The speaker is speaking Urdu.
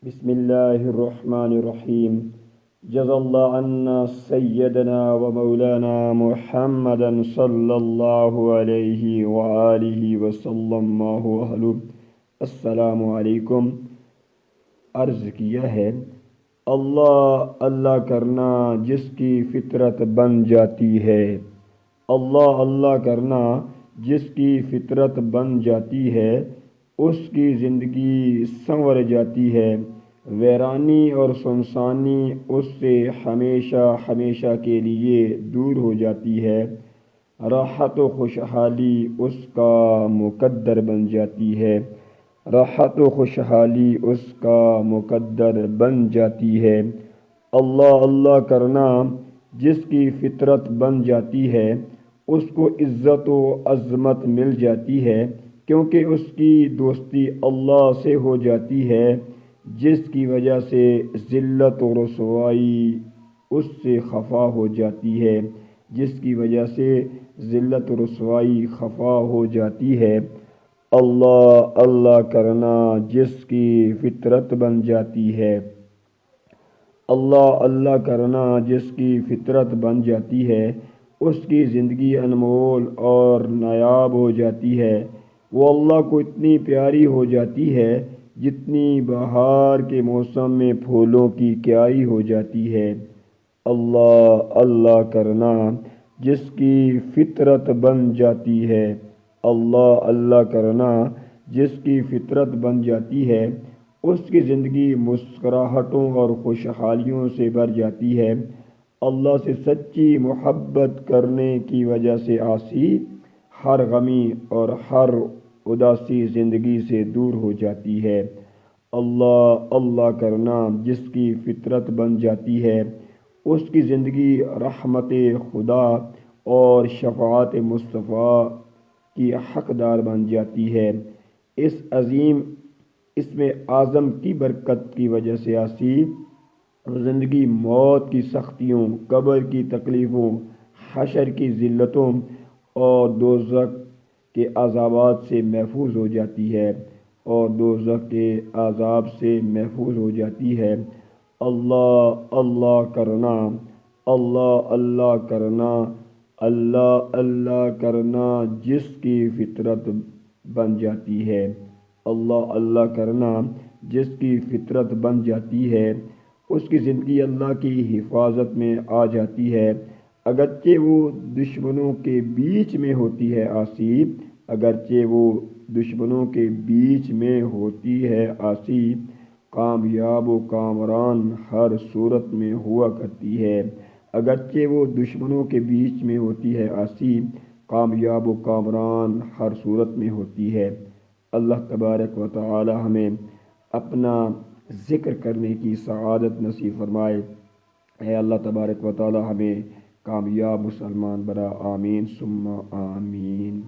بسم الله الرحمن الرحيم. جزا الله عنا سيدنا ومولانا محمدا صلى الله عليه وآله وسلم ما هو أهله. السلام علیکم. عرض کیا ہے اللہ اللہ کرنا جس کی فطرت بن جاتی ہے. اللہ اللہ کرنا جس کی فطرت بن جاتی ہے اس کی زندگی سنور جاتی ہے. ویرانی اور سنسانی اس سے ہمیشہ ہمیشہ کے لیے دور ہو جاتی ہے. راحت و خوشحالی اس کا مقدر بن جاتی ہے. راحت و خوشحالی اس کا مقدر بن جاتی ہے. اللہ اللہ کرنا جس کی فطرت بن جاتی ہے اس کو عزت و عظمت مل جاتی ہے، کیونکہ اس کی دوستی اللہ سے ہو جاتی ہے، جس کی وجہ سے ذلت و رسوائی اس سے خفا ہو جاتی ہے. جس کی وجہ سے ذلت و رسوائی خفا ہو جاتی ہے. اللہ اللہ کرنا جس کی فطرت بن جاتی ہے. اللہ اللہ کرنا جس کی فطرت بن جاتی ہے اس کی زندگی انمول اور نایاب ہو جاتی ہے. وہ اللہ کو اتنی پیاری ہو جاتی ہے جتنی بہار کے موسم میں پھولوں کی کیائی ہو جاتی ہے. اللہ اللہ کرنا جس کی فطرت بن جاتی ہے. اللہ اللہ کرنا جس کی فطرت بن جاتی ہے اس کی زندگی مسکراہٹوں اور خوشحالیوں سے بھر جاتی ہے. اللہ سے سچی محبت کرنے کی وجہ سے عاصی ہر غمی اور ہر اداسی زندگی سے دور ہو جاتی ہے. اللہ اللہ کرنا جس کی فطرت بن جاتی ہے اس کی زندگی رحمت خدا اور شفاعت مصطفیٰ کی حقدار بن جاتی ہے. اس میں اعظم کی برکت کی وجہ سے عاصی زندگی موت کی سختیوں، قبر کی تکلیفوں، حشر کی ذلتوں اور دوزخ کے عذابات سے محفوظ ہو جاتی ہے کے عذاب سے محفوظ ہو جاتی ہے. اللہ اللہ کرنا اللہ اللہ کرنا اللہ اللہ کرنا جس کی فطرت بن جاتی ہے. اللہ اللہ کرنا جس کی فطرت بن جاتی ہے اس کی زندگی اللہ کی حفاظت میں آ جاتی ہے، اگرچہ وہ دشمنوں کے بیچ میں ہوتی ہے عاصی. اگرچہ وہ دشمنوں کے بیچ میں ہوتی ہے عاصی، کامیاب و کامران ہر صورت میں ہوا کرتی ہے. اگرچہ وہ دشمنوں کے بیچ میں ہوتی ہے عاصی، کامیاب و کامران ہر صورت میں ہوتی ہے. اللہ تبارک و تعالی ہمیں اپنا ذکر کرنے کی سعادت نصیب فرمائے. اے اللہ تبارک و تعالی ہمیں کامیاب مسلمان بنا. آمین ثم آمین.